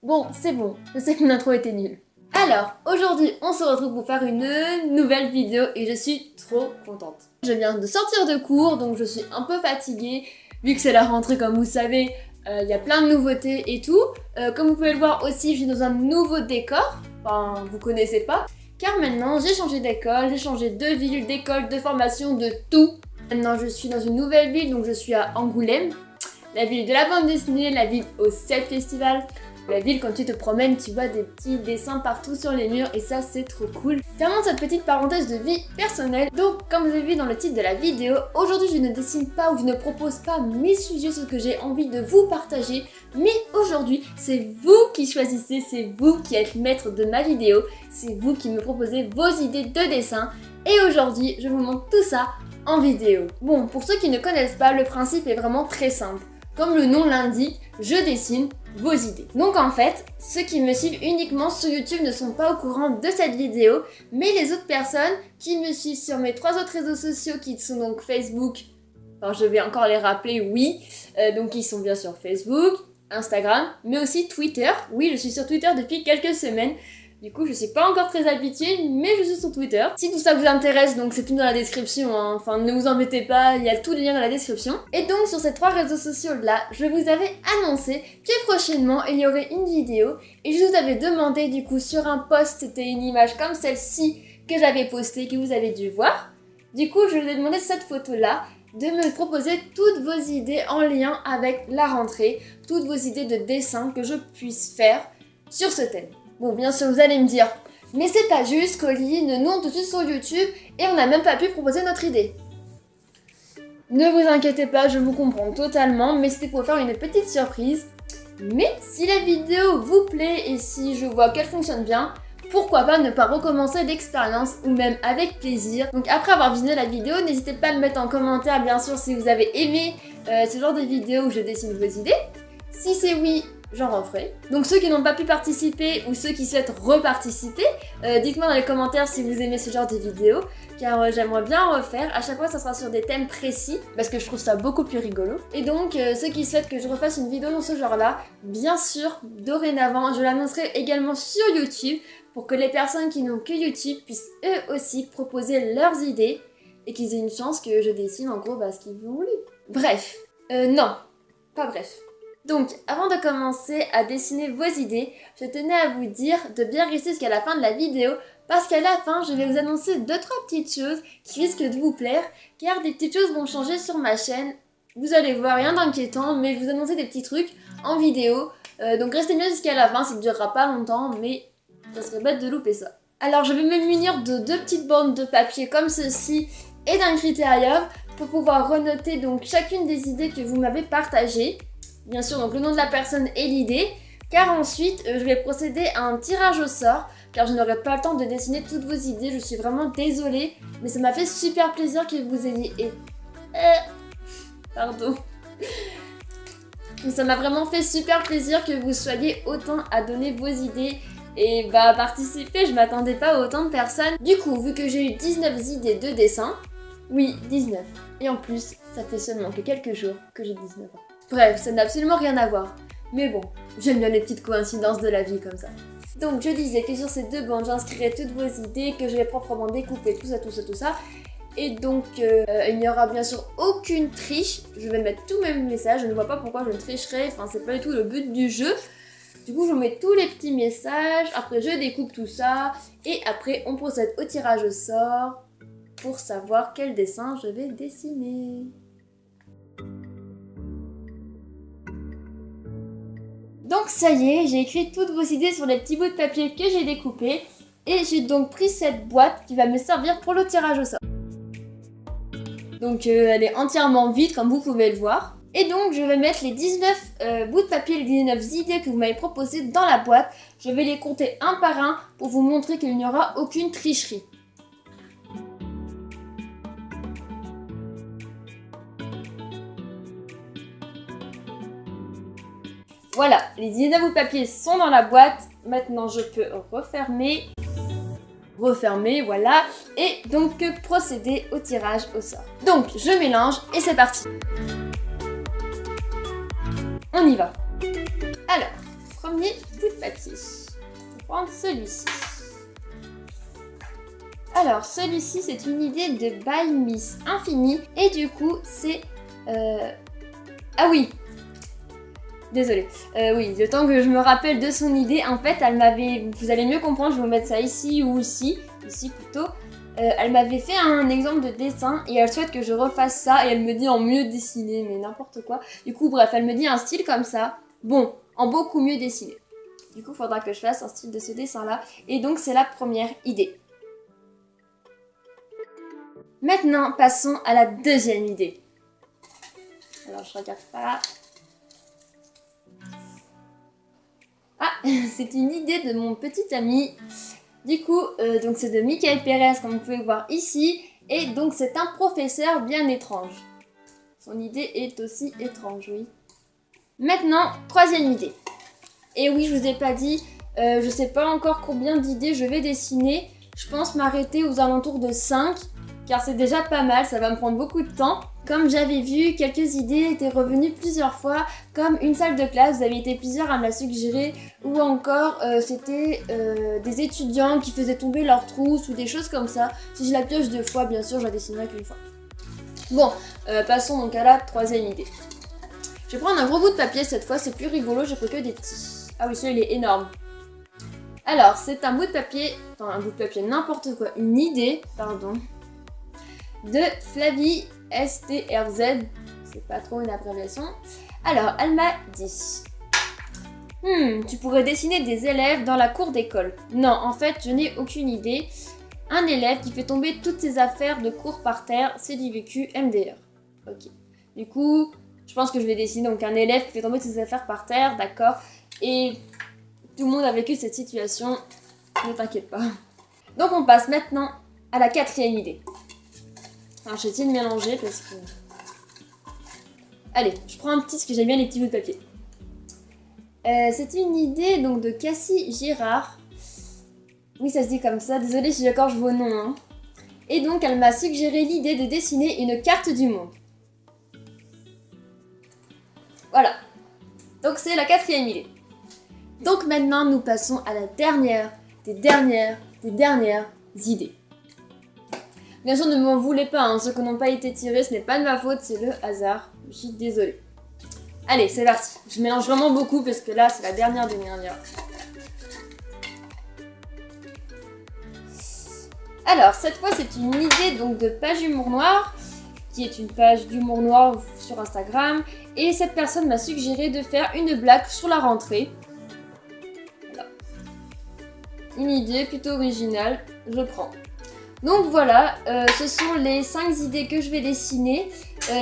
Bon, je sais que mon intro était nulle. Alors, aujourd'hui, on se retrouve pour faire une nouvelle vidéo et je suis trop contente. Je viens de sortir de cours, donc je suis un peu fatiguée. Vu que c'est la rentrée, comme vous savez, il y a plein de nouveautés et tout. Comme vous pouvez le voir aussi, je suis dans un nouveau décor. Enfin, vous connaissez pas. Car maintenant, j'ai changé d'école, j'ai changé de ville, d'école, de formation, de tout. Maintenant, je suis dans une nouvelle ville, donc je suis à Angoulême. La ville de la bande dessinée, la ville au 7 Festival. La ville, quand tu te promènes, tu vois des petits dessins partout sur les murs et ça, c'est trop cool. Terminons cette petite parenthèse de vie personnelle. Donc, comme vous avez vu dans le titre de la vidéo, aujourd'hui, je ne dessine pas ou je ne propose pas mes sujets, ce que j'ai envie de vous partager. Mais aujourd'hui, c'est vous qui choisissez, c'est vous qui êtes maître de ma vidéo. C'est vous qui me proposez vos idées de dessin. Et aujourd'hui, je vous montre tout ça en vidéo. Bon, pour ceux qui ne connaissent pas, le principe est vraiment très simple. Comme le nom l'indique, je dessine vos idées. Donc en fait, ceux qui me suivent uniquement sur YouTube ne sont pas au courant de cette vidéo, mais les autres personnes qui me suivent sur mes 3 autres réseaux sociaux qui sont donc Facebook, enfin je vais encore les rappeler, oui, donc ils sont bien sûr Facebook, Instagram, mais aussi Twitter. Oui, je suis sur Twitter depuis quelques semaines. Du coup, je suis pas encore très habituée, mais je suis sur Twitter. Si tout ça vous intéresse, donc c'est tout dans la description, hein. Enfin ne vous embêtez pas, il y a tous les liens dans la description. Et donc sur ces 3 réseaux sociaux là, je vous avais annoncé que prochainement il y aurait une vidéo et je vous avais demandé du coup sur un post, c'était une image comme celle-ci que j'avais postée, que vous avez dû voir. Du coup, je vous ai demandé cette photo là de me proposer toutes vos idées en lien avec la rentrée, toutes vos idées de dessin que je puisse faire sur ce thème. Bon, bien sûr, vous allez me dire, mais c'est pas juste, Colline, nous on te suit sur YouTube et on n'a même pas pu proposer notre idée. Ne vous inquiétez pas, je vous comprends totalement, mais c'était pour faire une petite surprise. Mais si la vidéo vous plaît et si je vois qu'elle fonctionne bien, pourquoi pas ne pas recommencer l'expérience ou même avec plaisir. Donc après avoir visionné la vidéo, n'hésitez pas à me mettre en commentaire bien sûr si vous avez aimé ce genre de vidéo où je dessine vos idées. Si c'est oui, j'en referai. Donc ceux qui n'ont pas pu participer ou ceux qui souhaitent reparticiper, dites-moi dans les commentaires si vous aimez ce genre de vidéos, car j'aimerais bien en refaire. À chaque fois, ça sera sur des thèmes précis, parce que je trouve ça beaucoup plus rigolo. Et donc, ceux qui souhaitent que je refasse une vidéo dans ce genre-là, bien sûr, dorénavant, je l'annoncerai également sur YouTube, pour que les personnes qui n'ont que YouTube puissent eux aussi proposer leurs idées, et qu'ils aient une chance que je dessine en gros ce qu'ils ont voulu. Bref. Non, pas bref. Donc, avant de commencer à dessiner vos idées, je tenais à vous dire de bien rester jusqu'à la fin de la vidéo parce qu'à la fin, je vais vous annoncer 2-3 petites choses qui risquent de vous plaire car des petites choses vont changer sur ma chaîne. Vous allez voir, rien d'inquiétant, mais je vais vous annoncer des petits trucs en vidéo. Donc restez bien jusqu'à la fin, ça ne durera pas longtemps, mais ça serait bête de louper ça. Alors, je vais me munir de 2 petites bandes de papier comme ceci et d'un critérium pour pouvoir renoter donc chacune des idées que vous m'avez partagées. Bien sûr, donc le nom de la personne et l'idée, car ensuite je vais procéder à un tirage au sort, car je n'aurai pas le temps de dessiner toutes vos idées, je suis vraiment désolée, mais ça m'a fait super plaisir que vous ayez... Pardon. Ça m'a vraiment fait super plaisir que vous soyez autant à donner vos idées et participer, je m'attendais pas à autant de personnes. Du coup, vu que j'ai eu 19 idées de dessin, oui, 19, et en plus, ça fait seulement que quelques jours que j'ai 19 ans. Bref, ça n'a absolument rien à voir. Mais bon, j'aime bien les petites coïncidences de la vie comme ça. Donc je disais que sur ces 2 bandes, j'inscrirai toutes vos idées, que je vais proprement découper tout ça. Et donc il n'y aura bien sûr aucune triche. Je vais mettre tous mes messages, je ne vois pas pourquoi je tricherai, enfin c'est pas du tout le but du jeu. Du coup je mets tous les petits messages, après je découpe tout ça, et après on procède au tirage au sort pour savoir quel dessin je vais dessiner. Donc ça y est, j'ai écrit toutes vos idées sur les petits bouts de papier que j'ai découpés et j'ai donc pris cette boîte qui va me servir pour le tirage au sort. Donc elle est entièrement vide comme vous pouvez le voir. Et donc je vais mettre les 19 bouts de papier, les 19 idées que vous m'avez proposées dans la boîte. Je vais les compter un par un pour vous montrer qu'il n'y aura aucune tricherie. Voilà, les 19 bouts de papier sont dans la boîte. Maintenant, je peux refermer, voilà, et donc procéder au tirage au sort. Donc, je mélange et c'est parti. On y va. Alors, premier bout de papier. On va prendre celui-ci. Alors, celui-ci, c'est une idée de By Miss Infini. Et du coup, c'est... Ah oui, désolée. Oui, le temps que je me rappelle de son idée, en fait, elle m'avait... Vous allez mieux comprendre, je vais vous mettre ça ici ou ici. Ici plutôt. Elle m'avait fait un exemple de dessin et elle souhaite que je refasse ça et elle me dit en mieux dessiné, mais n'importe quoi. Du coup, bref, elle me dit un style comme ça. Bon, en beaucoup mieux dessiné. Du coup, il faudra que je fasse un style de ce dessin-là. Et donc, c'est la première idée. Maintenant, passons à la deuxième idée. Alors, je regarde pas. Ah, c'est une idée de mon petit ami. Du coup, donc c'est de Michael Pérez, comme vous pouvez voir ici. Et donc, c'est un professeur bien étrange. Son idée est aussi étrange, oui. Maintenant, troisième idée. Et oui, je vous ai pas dit, je sais pas encore combien d'idées je vais dessiner. Je pense m'arrêter aux alentours de 5. Car c'est déjà pas mal, ça va me prendre beaucoup de temps. Comme j'avais vu, quelques idées étaient revenues plusieurs fois, comme une salle de classe, vous avez été plusieurs à me la suggérer, ou encore c'était des étudiants qui faisaient tomber leurs trousses ou des choses comme ça. Si je la pioche 2 fois, bien sûr, je la dessinerai qu'une fois. Bon, passons donc à la troisième idée. Je vais prendre un gros bout de papier cette fois, c'est plus rigolo, j'ai pris que des petits. Ah oui, celui-là il est énorme. Alors, c'est un bout de papier, enfin un bout de papier, n'importe quoi, une idée, pardon, de Flavie STRZ, c'est pas trop une abréviation. Alors, elle m'a dit tu pourrais dessiner des élèves dans la cour d'école. Non, en fait, je n'ai aucune idée. Un élève qui fait tomber toutes ses affaires de cours par terre, c'est du vécu MDR. Ok. Du coup, je pense que je vais dessiner donc un élève qui fait tomber ses affaires par terre, d'accord. Et tout le monde a vécu cette situation, ne t'inquiète pas. Donc, on passe maintenant à la quatrième idée. Alors, je vais essayer de mélanger parce que... Allez, je prends un petit, parce que j'aime bien les petits bouts de papier. C'est une idée donc de Cassie Girard. Oui, ça se dit comme ça. Désolée si j'écorche vos noms. Hein. Et donc, elle m'a suggéré l'idée de dessiner une carte du monde. Voilà. Donc, c'est la quatrième idée. Donc, maintenant, nous passons à la dernière des dernières idées. Bien sûr, ne m'en voulez pas, hein. Ceux qui n'ont pas été tirés, ce n'est pas de ma faute, c'est le hasard. Je suis désolée. Allez, c'est parti. Je mélange vraiment beaucoup parce que là, c'est la dernière des dernières. Alors, cette fois, c'est une idée donc de page humour noir, qui est une page d'humour noir sur Instagram. Et cette personne m'a suggéré de faire une blague sur la rentrée. Voilà. Une idée plutôt originale, je prends. Donc voilà, ce sont les 5 idées que je vais dessiner.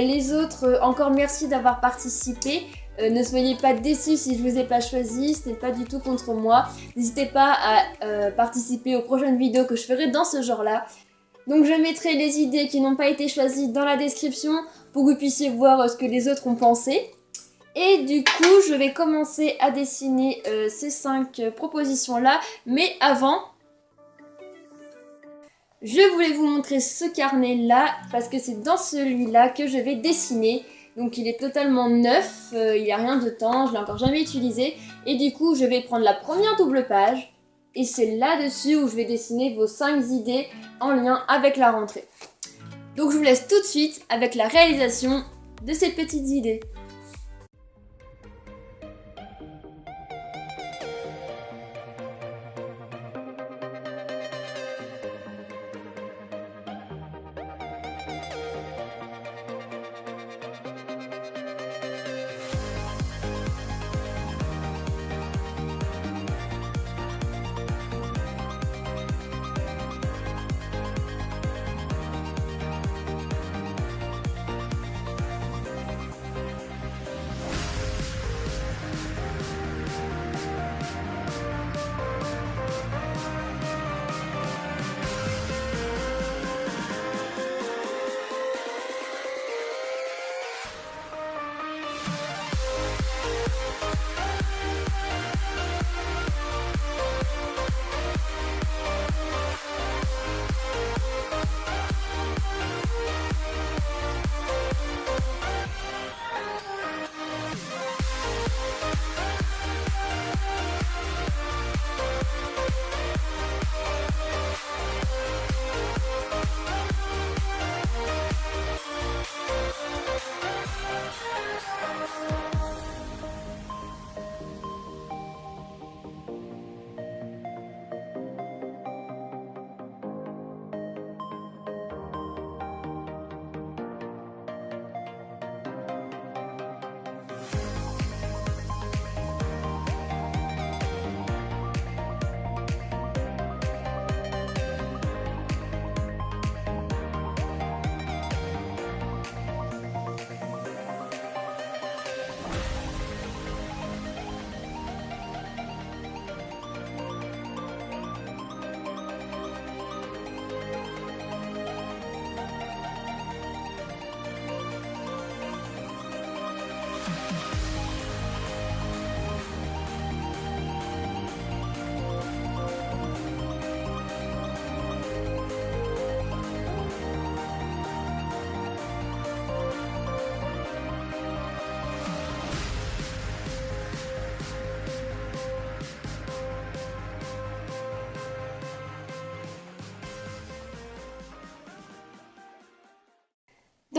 Les autres, encore merci d'avoir participé. Ne soyez pas déçus si je ne vous ai pas choisi, ce n'est pas du tout contre moi. N'hésitez pas à participer aux prochaines vidéos que je ferai dans ce genre-là. Donc je mettrai les idées qui n'ont pas été choisies dans la description pour que vous puissiez voir ce que les autres ont pensé. Et du coup, je vais commencer à dessiner ces 5 propositions-là. Mais avant... Je voulais vous montrer ce carnet-là parce que c'est dans celui-là que je vais dessiner. Donc il est totalement neuf, il n'y a rien dedans, je ne l'ai encore jamais utilisé. Et du coup, je vais prendre la première double page et c'est là-dessus où je vais dessiner vos 5 idées en lien avec la rentrée. Donc je vous laisse tout de suite avec la réalisation de ces petites idées.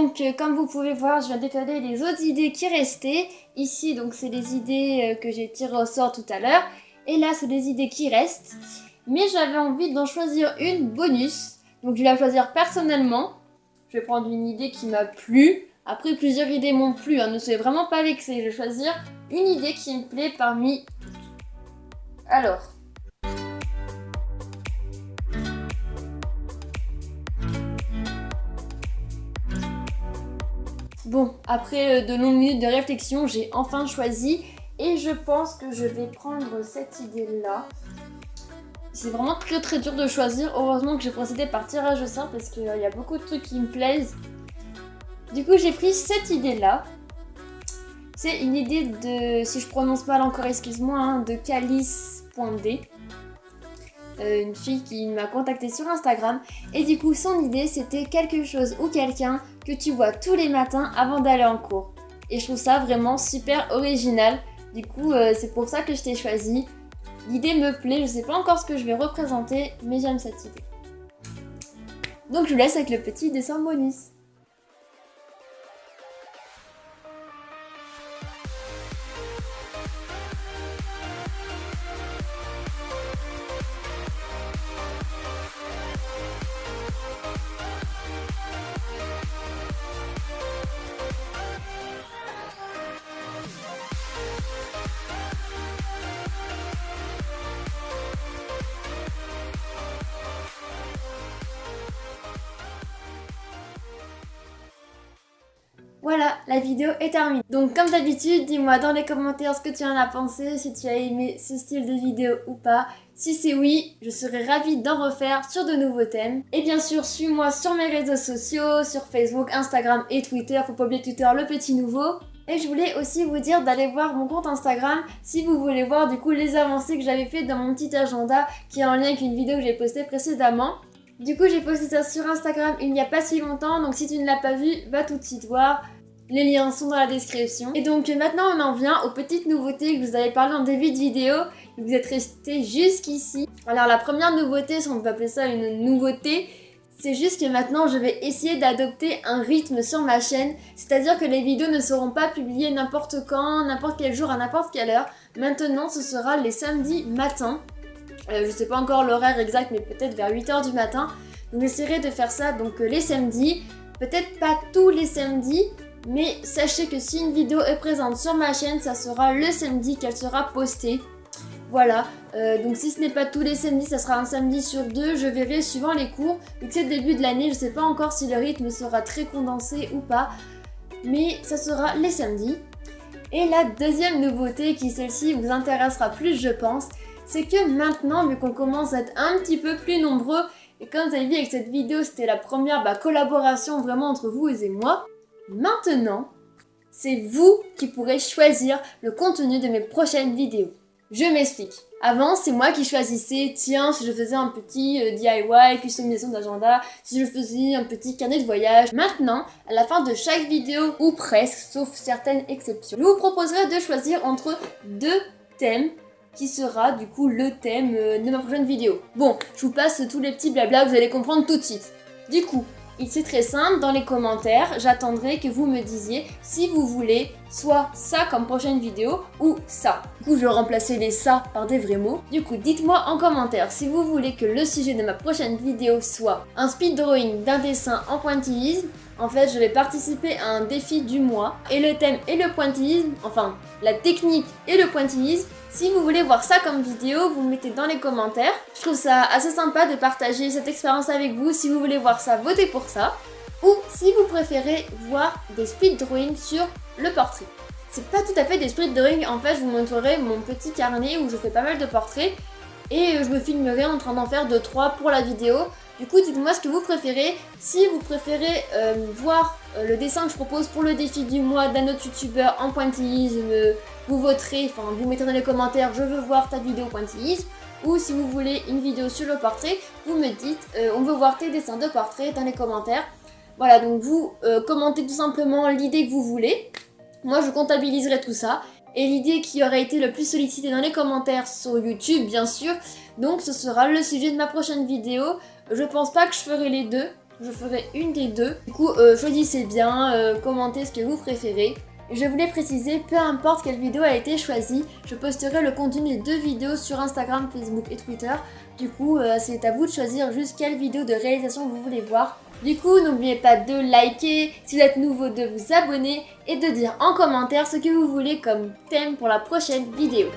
donc comme vous pouvez voir, je viens d'étaler les autres idées qui restaient. Ici donc c'est les idées que j'ai tirées au sort tout à l'heure. Et là c'est des idées qui restent. Mais j'avais envie d'en choisir une bonus. Donc je vais la choisir personnellement. Je vais prendre une idée qui m'a plu. Après plusieurs idées m'ont plu, hein, ne soyez vraiment pas vexés. Je vais choisir une idée qui me plaît parmi toutes. Alors... Bon, après de longues minutes de réflexion, j'ai enfin choisi et je pense que je vais prendre cette idée-là. C'est vraiment très dur de choisir. Heureusement que j'ai procédé par tirage au sort parce qu'il y a beaucoup de trucs qui me plaisent. Du coup, j'ai pris cette idée-là. C'est une idée de, si je prononce mal encore, excuse-moi, hein, de Calice.d. Une fille qui m'a contactée sur Instagram. Et du coup, son idée, c'était quelque chose ou quelqu'un que tu vois tous les matins avant d'aller en cours. Et je trouve ça vraiment super original. Du coup, c'est pour ça que je t'ai choisi. L'idée me plaît, je sais pas encore ce que je vais représenter, mais j'aime cette idée. Donc je vous laisse avec le petit dessin bonus. Voilà, la vidéo est terminée. Donc comme d'habitude, dis-moi dans les commentaires ce que tu en as pensé, si tu as aimé ce style de vidéo ou pas. Si c'est oui, je serai ravie d'en refaire sur de nouveaux thèmes. Et bien sûr, suis-moi sur mes réseaux sociaux, sur Facebook, Instagram et Twitter. Faut pas oublier Twitter, le petit nouveau. Et je voulais aussi vous dire d'aller voir mon compte Instagram si vous voulez voir du coup les avancées que j'avais fait dans mon petit agenda qui est en lien avec une vidéo que j'ai postée précédemment. Du coup, j'ai posté ça sur Instagram il n'y a pas si longtemps, donc si tu ne l'as pas vu, va tout de suite voir. Les liens sont dans la description. Et donc maintenant, on en vient aux petites nouveautés que je vous avais parlé en début de vidéo. Vous êtes restés jusqu'ici. Alors la première nouveauté, si on peut appeler ça une nouveauté, c'est juste que maintenant, je vais essayer d'adopter un rythme sur ma chaîne. C'est-à-dire que les vidéos ne seront pas publiées n'importe quand, n'importe quel jour, à n'importe quelle heure. Maintenant, ce sera les samedis matins. Je sais pas encore l'horaire exact, mais peut-être vers 8h du matin. Donc j'essaierai de faire ça donc les samedis. Peut-être pas tous les samedis, mais sachez que si une vidéo est présente sur ma chaîne, ça sera le samedi qu'elle sera postée. Voilà, donc si ce n'est pas tous les samedis, ça sera un samedi sur deux, je verrai suivant les cours. Vu que c'est le début de l'année, je sais pas encore si le rythme sera très condensé ou pas, mais ça sera les samedis. Et la deuxième nouveauté, qui celle-ci vous intéressera plus je pense, c'est que maintenant, vu qu'on commence à être un petit peu plus nombreux, et comme vous avez vu avec cette vidéo, c'était la première collaboration vraiment entre vous et moi, maintenant, c'est vous qui pourrez choisir le contenu de mes prochaines vidéos. Je m'explique. Avant, c'est moi qui choisissais, tiens, si je faisais un petit DIY, customisation d'agenda, si je faisais un petit carnet de voyage. Maintenant, à la fin de chaque vidéo, ou presque, sauf certaines exceptions, je vous proposerai de choisir entre deux thèmes qui sera du coup le thème de ma prochaine vidéo. Bon, je vous passe tous les petits blabla, vous allez comprendre tout de suite. Du coup, c'est très simple, dans les commentaires, j'attendrai que vous me disiez si vous voulez soit ça comme prochaine vidéo ou ça. Du coup, je vais remplacer les ça par des vrais mots. Du coup, dites-moi en commentaire si vous voulez que le sujet de ma prochaine vidéo soit un speed drawing d'un dessin en pointillisme. En fait, je vais participer à un défi du mois et le thème est le pointillisme, enfin la technique et le pointillisme. Si vous voulez voir ça comme vidéo, vous me mettez dans les commentaires. Je trouve ça assez sympa de partager cette expérience avec vous. Si vous voulez voir ça, votez pour ça. Ou si vous préférez voir des speed drawings sur le portrait. C'est pas tout à fait des speed drawings, en fait je vous montrerai mon petit carnet où je fais pas mal de portraits. Et je me filmerai en train d'en faire 2-3 pour la vidéo. Du coup, dites-moi ce que vous préférez. Si vous préférez voir le dessin que je propose pour le défi du mois d'un autre youtubeur en pointillisme, vous voterez, enfin vous mettrez dans les commentaires je veux voir ta vidéo pointillisme. Ou si vous voulez une vidéo sur le portrait, vous me dites on veut voir tes dessins de portrait dans les commentaires. Voilà, donc vous commentez tout simplement l'idée que vous voulez. Moi je comptabiliserai tout ça. Et l'idée qui aurait été le plus sollicitée dans les commentaires sur YouTube, bien sûr. Donc ce sera le sujet de ma prochaine vidéo. Je pense pas que je ferai les deux. je ferai une des deux. Du coup, choisissez bien, commentez ce que vous préférez. Je voulais préciser, peu importe quelle vidéo a été choisie, je posterai le contenu des 2 vidéos sur Instagram, Facebook et Twitter. Du coup, c'est à vous de choisir juste quelle vidéo de réalisation vous voulez voir. Du coup, n'oubliez pas de liker, si vous êtes nouveau de vous abonner et de dire en commentaire ce que vous voulez comme thème pour la prochaine vidéo.